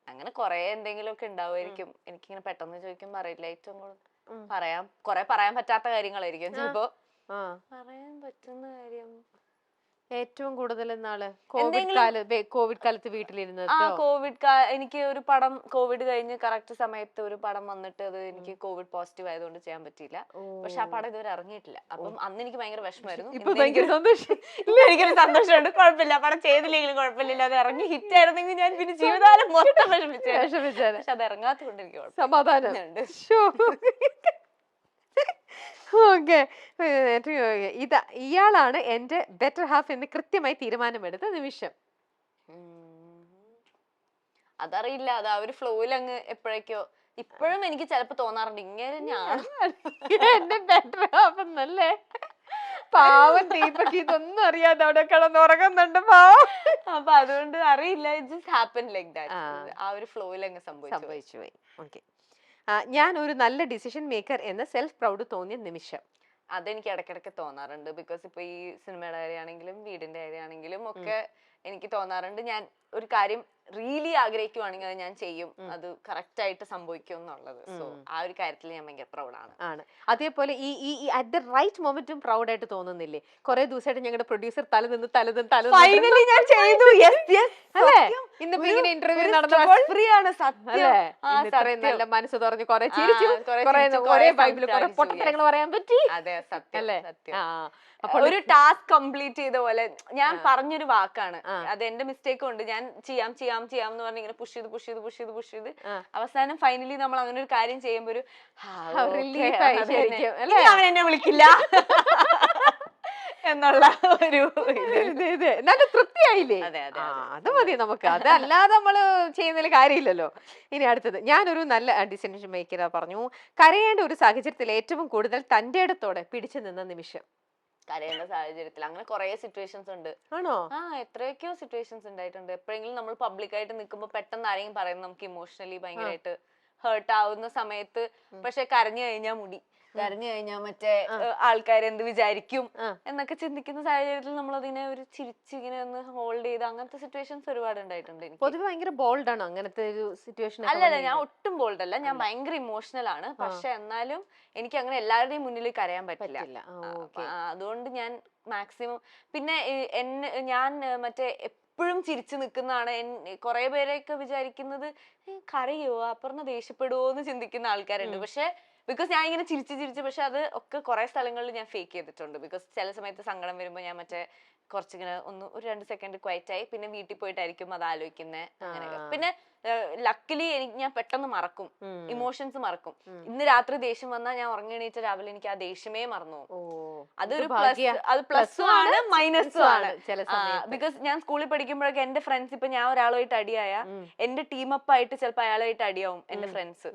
അങ്ങനെ കൊറേ എന്തെങ്കിലും ഒക്കെ ഉണ്ടാവുമായിരിക്കും. എനിക്കിങ്ങനെ പെട്ടെന്ന് ചോദിക്കുമ്പോ അറിയില്ല. ഏറ്റവും കൂടുതൽ പറയാൻ പറ്റാത്ത കാര്യങ്ങളായിരിക്കും ചിലപ്പോ. പറയാൻ പറ്റുന്ന കാര്യം ഏറ്റവും കൂടുതൽ നാള് കോവിഡ് കാലത്ത് വീട്ടിലിരുന്നത്. എനിക്ക് ഒരു പടം കോവിഡ് കഴിഞ്ഞ് കറക്റ്റ് സമയത്ത് ഒരു പടം വന്നിട്ട് അത് എനിക്ക് കോവിഡ് പോസിറ്റീവ് ആയതുകൊണ്ട് ചെയ്യാൻ പറ്റിയില്ല. പക്ഷെ ആ പടം ഇതുവരെ ഇറങ്ങിയിട്ടില്ല. അപ്പം അന്ന് എനിക്ക് ഭയങ്കര വിഷമമായിരുന്നു. എനിക്കൊരു സന്തോഷമുണ്ട്. കുഴപ്പമില്ല, പടം ചെയ്തില്ലെങ്കിലും കുഴപ്പമില്ല, അത് ഇറങ്ങി ഹിറ്റ് ആയിരുന്നെങ്കിൽ ഞാൻ പിന്നെ ജീവിതകാലം മൊത്തം വിഷമിച്ചായിരുന്നു. പക്ഷെ അത് ഇറങ്ങാത്തത് കൊണ്ട് എനിക്ക് സമാധാനം. ഓക്കെ, ഇയാളാണ് എന്റെ ബെറ്റർ ഹാഫ് എന്ന് കൃത്യമായി തീരുമാനമെടുത്ത നിമിഷം? അതറിയില്ല, അത് ആ ഒരു ഫ്ലോയിൽ അങ്ങ് എപ്പോഴേക്കോ. ഇപ്പോഴും എനിക്ക് ചിലപ്പോ തോന്നാറുണ്ട് ഇങ്ങനെ ഞാൻ എന്റെ ബെറ്റർ ഹാഫ് എന്നല്ലേ. പാവം ദീപക് ഇതൊന്നും അറിയാതെ അവിടെ കിടന്നുറങ്ങുന്നുണ്ട് പാവം. അപ്പൊ അതുകൊണ്ട് അറിയില്ല, it just happen like that. ആ ഒരു ഫ്ലോയിൽ അങ്ങ് സംഭവിച്ചു പോയി. ഓക്കെ, ഞാൻ ഒരു നല്ല ഡിസിഷൻ മേക്കർ എന്ന സെൽഫ് പ്രൗഡ് തോന്നിയ നിമിഷം? അതെനിക്ക് ഇടയ്ക്കിടയ്ക്ക് തോന്നാറുണ്ട്. ബിക്കോസ് ഇപ്പൊ ഈ സിനിമയുടെ കാര്യമാണെങ്കിലും വീടിന്റെ കാര്യമാണെങ്കിലും ഒക്കെ എനിക്ക് തോന്നാറുണ്ട് ഞാൻ ഒരു കാര്യം റിയലി ആഗ്രഹിക്കുവാണെങ്കിൽ അത് ഞാൻ ചെയ്യും, അത് കറക്റ്റ് ആയിട്ട് സംഭവിക്കും എന്നുള്ളത്. സോ ആ ഒരു കാര്യത്തിൽ ഞാൻ ഭയങ്കര പ്രൗഡാണ്. അതേപോലെ ഈ at the right momentum proud ആയിട്ട് തോന്നുന്നില്ലേ? കുറെ ദിവസമായിട്ട് ഞങ്ങളുടെ പ്രൊഡ്യൂസർ തലനിന്ന് ഫൈനലി ഞാൻ ചെയ്തു. ഇന്നിപ്പോ ഇങ്ങനെ ഇന്റർവ്യൂ നടന്നപ്പോൾ ഫ്രീ ആണ് സത്യം. നല്ല മനസ്സ് തുറഞ്ഞ് കുറെ ചിരിച്ചു, ഒരേ ബൈബിൾ കുറെ പൊട്ടത്തരങ്ങൾ പറയാൻ പറ്റി. അതെ, സത്യം. ഒരു ടാസ്ക് കംപ്ലീറ്റ് ചെയ്ത പോലെ. ഞാൻ പറഞ്ഞൊരു വാക്കാണ്, അത് എന്റെ മിസ്റ്റേക്ക് കൊണ്ട് ഞാൻ ചെയ്യാം എന്ന് പറഞ്ഞ് ഇങ്ങനെ പുഷ് ചെയ്ത് അവസാനം ഫൈനലി നമ്മൾ അങ്ങനെ ഒരു കാര്യം ചെയ്യുമ്പോ ഒരു അവൻ എന്നെ വിളിക്കില്ല എന്നുള്ള ഒരു നല്ല തൃപ്തിയായില്ലേ? അത് മതി നമുക്ക്, അതല്ലാതെ നമ്മള് ചെയ്യുന്നതിൽ കാര്യമില്ലല്ലോ. ഇനി അടുത്തത്, ഞാനൊരു നല്ല ഡിസിഷൻ മേക്കർ പറഞ്ഞു. കരയേണ്ട ഒരു സാഹചര്യത്തിൽ ഏറ്റവും കൂടുതൽ തന്റെ ഇടത്തോടെ പിടിച്ചു നിന്ന നിമിഷം? കരയേണ്ട സാഹചര്യത്തിൽ അങ്ങനെ കുറെ സിറ്റുവേഷൻസ് ഉണ്ട്. ആണോ? എത്രയൊക്കെയോ സിറ്റുവേഷൻസ് ഉണ്ടായിട്ടുണ്ട്. എപ്പോഴെങ്കിലും നമ്മൾ പബ്ലിക്കായിട്ട് നിൽക്കുമ്പോൾ പെട്ടെന്ന് ആരെങ്കിലും പറയുന്നത് നമുക്ക് ഇമോഷണലി ഭയങ്കരമായിട്ട് ഹേർട്ട് ആവുന്ന സമയത്ത്, പക്ഷെ കരഞ്ഞു കഴിഞ്ഞാൽ മറ്റേ ആൾക്കാർ എന്ത് വിചാരിക്കും എന്നൊക്കെ ചിന്തിക്കുന്ന സാഹചര്യത്തിൽ നമ്മൾ അതിനെ ഒരു ചിരിച്ചിങ്ങനെ ഒന്ന് ഹോൾഡ് ചെയ്ത് അങ്ങനത്തെ സിറ്റുവേഷൻസ് ഒരുപാട് ഉണ്ടായിട്ടുണ്ട്. പൊതുവെ ഭയങ്കര ബോൾഡ് ആണോ അങ്ങനത്തെ ഒരു സിറ്റുവേഷൻ? അല്ലല്ല, ഞാൻ ഒട്ടും ബോൾഡ് അല്ല, ഞാൻ ഭയങ്കര ഇമോഷണൽ ആണ്. പക്ഷെ എന്നാലും എനിക്ക് അങ്ങനെ എല്ലാവരുടെയും മുന്നിൽ കരയാൻ പറ്റില്ല. അതുകൊണ്ട് ഞാൻ മാക്സിമം പിന്നെ ഞാൻ മറ്റേ എപ്പോഴും ചിരിച്ചു നിൽക്കുന്നതാണ്. കുറെ പേരെയൊക്കെ വിചാരിക്കുന്നത് കരയോ അപ്പുറം ദേഷ്യപ്പെടുവോ എന്ന് ചിന്തിക്കുന്ന ആൾക്കാരുണ്ട്. പക്ഷെ ബിക്കോസ് ഞാൻ ഇങ്ങനെ ചിരിച്ച് പക്ഷെ അത് ഒക്കെ കുറെ സ്ഥലങ്ങളിൽ ഞാൻ ഫേക്ക് ചെയ്തിട്ടുണ്ട്. ബിക്കോസ് ചില സമയത്ത് സങ്കടം വരുമ്പോൾ ഞാൻ മറ്റേ കുറച്ചിങ്ങനെ ഒരു 2 സെക്കൻഡ് ക്വൈറ്റ് ആയി പിന്നെ വീട്ടിൽ പോയിട്ടായിരിക്കും അത് ആലോചിക്കുന്നത്. അങ്ങനെയൊക്കെ. പിന്നെ ലക്കിലി ഞാൻ പെട്ടെന്ന് മറക്കും, ഇമോഷൻസ് മറക്കും. ഇന്ന് രാത്രി ദേഷ്യം വന്നാൽ ഞാൻ ഉറങ്ങിണീച്ച രാവിലെ എനിക്ക് ആ ദേഷ്യമേ മറന്നു. അതൊരു പ്ലസും ആണ് മൈനസും ആണ്. ബിക്കോസ് ഞാൻ സ്കൂളിൽ പഠിക്കുമ്പോഴൊക്കെ എന്റെ ഫ്രണ്ട്സ്, ഇപ്പൊ ഞാൻ ഒരാളുമായിട്ട് അടിയായ എന്റെ ടീം അപ്പ് ആയിട്ട് ചിലപ്പോൾ അയാളുമായിട്ട് അടിയാവും എന്റെ ഫ്രണ്ട്സ്.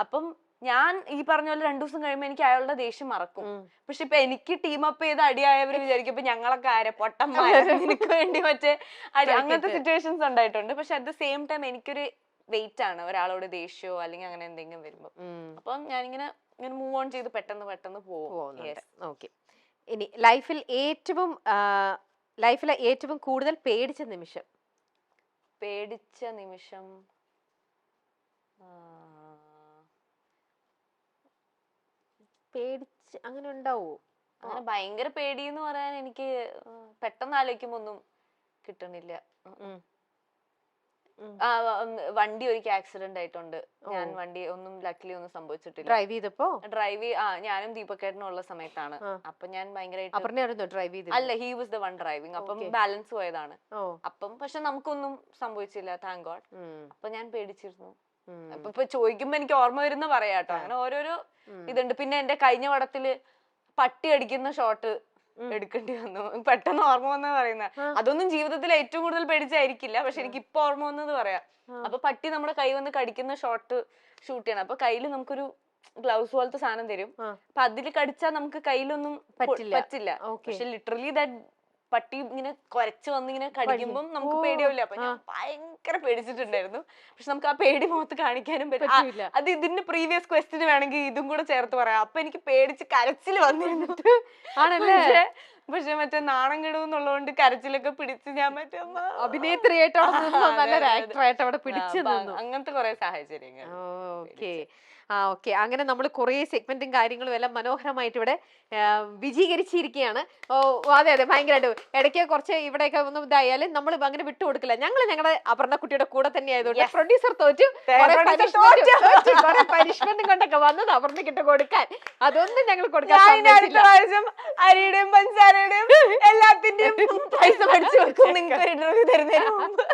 അപ്പം ഞാൻ ഈ പറഞ്ഞ പോലെ 2 ദിവസം കഴിയുമ്പോ എനിക്ക് അയാളുടെ ദേഷ്യം മറക്കും. പക്ഷെ ഇപ്പൊ എനിക്ക് ടീം അപ്പ് ചെയ്ത് അടിയായവര് വിചാരിക്കും ഇപ്പൊ ഞങ്ങളൊക്കെ ആരെ പൊട്ടന്മാരെ നിനക്ക് വേണ്ടി മറ്റേ അടി, അങ്ങനത്തെ സിറ്റുവേഷൻസ് ഉണ്ടായിട്ടുണ്ട്. പക്ഷെ അറ്റ് ദ സെയിം ടൈം എനിക്കൊരു വെയിറ്റ് ആണ് ഒരാളോട് ദേഷ്യമോ അല്ലെങ്കിൽ അങ്ങനെ എന്തെങ്കിലും വരുമ്പോ. അപ്പം ഞാനിങ്ങനെ മൂവ് ഓൺ ചെയ്ത് പെട്ടെന്ന് പോകും. ഓക്കെ, ഇനി ലൈഫിലെ ഏറ്റവും കൂടുതൽ പേടിച്ച നിമിഷം? അങ്ങനെ ഉണ്ടാവോ? അങ്ങനെ ഭയങ്കര പേടിയെന്ന് പറയാൻ എനിക്ക് പെട്ടെന്ന് ആലോചിക്കുമ്പോ ഒന്നും കിട്ടണില്ല. വണ്ടി ഒരിക്കൽ ആക്സിഡന്റ് ആയിട്ടുണ്ട്. ഞാൻ വണ്ടി ഒന്നും ലക്കിലി ഒന്നും സംഭവിച്ചിട്ടില്ല. ഡ്രൈവ് ചെയ്തപ്പോ ഞാനും ദീപക്കേട്ടനും ഉള്ള സമയത്താണ്. അപ്പൊ ഞാൻ ഭയങ്കരമായിട്ട് അല്ല, he was the one driving. അപ്പം ബാലൻസ് പോയതാണ്. അപ്പം പക്ഷെ നമുക്കൊന്നും സംഭവിച്ചില്ല, താങ്ക് ഗോഡ്. അപ്പൊ ഞാൻ പേടിച്ചിരുന്നു. ഇപ്പൊ ചോദിക്കുമ്പോ എനിക്ക് ഓർമ്മ വരുന്ന പറയാട്ടോ. അങ്ങനെ ഓരോരോ ഇതുണ്ട്. പിന്നെ എന്റെ കഴിഞ്ഞ പടത്തില് പട്ടി അടിക്കുന്ന ഷോട്ട് എടുക്കേണ്ടി വന്നു. പെട്ടെന്ന് ഓർമ്മ വന്നത് പറയുന്ന അതൊന്നും ജീവിതത്തിൽ ഏറ്റവും കൂടുതൽ പേടിച്ചായിരിക്കില്ല, പക്ഷെ എനിക്ക് ഇപ്പൊ ഓർമ്മ വന്നത് പറയാം. അപ്പൊ പട്ടി നമ്മുടെ കൈ വന്ന് കടിക്കുന്ന ഷോട്ട് ഷൂട്ട് ചെയ്യണം. അപ്പൊ കയ്യിൽ നമുക്കൊരു ഗ്ലൗസ് പോലത്തെ സാധനം തരും. അപ്പൊ അതിൽ കടിച്ചാൽ നമുക്ക് കയ്യിലൊന്നും പറ്റില്ല. പക്ഷെ ലിറ്ററലി ദാറ്റ് പട്ടി ഇങ്ങനെ കൊരച്ച് വന്ന് ഇങ്ങനെ കടിക്കുമ്പോൾ നമുക്ക് പേടിയാവില്ല. അപ്പൊ ഞാൻ ഭയങ്കര പേടിച്ചിട്ടുണ്ടായിരുന്നു. പക്ഷെ നമുക്ക് ആ പേടി മുഖത്ത് കാണിക്കാനും പറ്റില്ല. അത് ഇതിന്റെ പ്രീവിയസ് ക്വസ്റ്റ്യന് വേണമെങ്കിൽ ഇതും കൂടെ ചേർത്ത് പറയാം. അപ്പൊ എനിക്ക് പേടിച്ച് കരച്ചിൽ വന്നിരുന്നിട്ട് ആണല്ലേ. പക്ഷെ മറ്റേ നാണം കെടുന്നുള്ളതുകൊണ്ട് കരച്ചിലൊക്കെ പിടിച്ച് ഞാൻ മറ്റേ അഭിനേത്രിയായിട്ടോ പിടിച്ചു അങ്ങനത്തെ കുറെ സാഹചര്യങ്ങൾ. ഓക്കെ, അങ്ങനെ നമ്മൾ കുറെ സെഗ്മെന്റും കാര്യങ്ങളും എല്ലാം മനോഹരമായിട്ട് ഇവിടെ വിജീകരിച്ചിരിക്കുകയാണ്. അതെ ഭയങ്കരമായിട്ട് ഇടയ്ക്ക് കുറച്ച് ഇവിടെയൊക്കെ ഒന്നും ഇതായാലും നമ്മൾ അങ്ങനെ വിട്ടുകൊടുക്കില്ല. ഞങ്ങളുടെ അപർണ കുട്ടിയുടെ കൂടെ തന്നെ ആയതുകൊണ്ട് പ്രൊഡ്യൂസർ തോറ്റു, പനിഷ്മെന്റും കൊണ്ടൊക്കെ വന്നത് അപർണക്കിട്ട് കൊടുക്കാൻ. അതൊന്നും ഞങ്ങൾ കൊടുക്കാൻ അരിയുടെയും പഞ്ചസാരയുടെയും എല്ലാത്തിന്റെയും പൈസ പഠിച്ചു വെക്കും നിങ്ങൾക്ക് ഇന്റർവ്യൂ തരുന്നതിന് മുമ്പ്.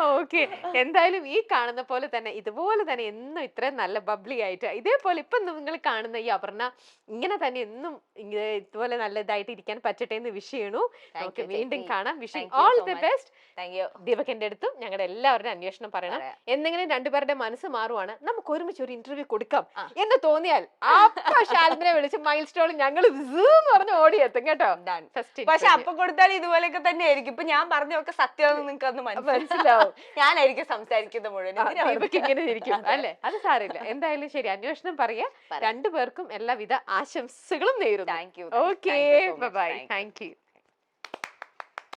ഓക്കെ, എന്തായാലും ഈ കാണുന്ന പോലെ തന്നെ ഇതുപോലെ തന്നെ എന്നും ഇത്രയും നല്ല ബബ്ലി ആയിട്ട് ഇതേപോലെ ഇപ്പൊ നിങ്ങൾ കാണുന്ന ഈ അപർണ ഇങ്ങനെ തന്നെ എന്നും ഇതുപോലെ നല്ല ഇതായിട്ട് ഇരിക്കാൻ പറ്റട്ടെ എന്ന് വിഷ് ചെയ്യണു. നമുക്ക് വീണ്ടും കാണാം. Wishing all the best. ദീപകന്റെ അടുത്തും ഞങ്ങളുടെ എല്ലാവരുടെയും അന്വേഷണം പറയണം. എന്തെങ്കിലും രണ്ടുപേരുടെ മനസ്സ് മാറുവാണ്, നമുക്ക് ഒരുമിച്ച് ഒരു ഇന്റർവ്യൂ കൊടുക്കാം എന്ന് തോന്നിയാൽ അപ്പൊ ഷാൽബിനെ വിളിച്ച് മൈൽ സ്റ്റോണിൽ ഞങ്ങൾ പറഞ്ഞ് ഓടിയെത്തും കേട്ടോ. പക്ഷെ അപ്പൊ കൊടുത്താൽ ഇതുപോലെയൊക്കെ തന്നെ ആയിരിക്കും. ഇപ്പൊ ഞാൻ പറഞ്ഞൊക്കെ സത്യമാണെന്ന് നിങ്ങൾക്ക് അന്ന് മനസ്സിലാവും. ഞാനായിരിക്കും സംസാരിക്കുന്ന മുഴുവൻ ഇങ്ങനെ ഇരിക്കും അല്ലെ. അത് സാരമില്ല. എന്തായാലും ശരി, അന്വേഷണം പറയാ. രണ്ടുപേർക്കും എല്ലാവിധ ആശംസകളും നേരുന്നു. Thank you. Okay, bye. Thank U.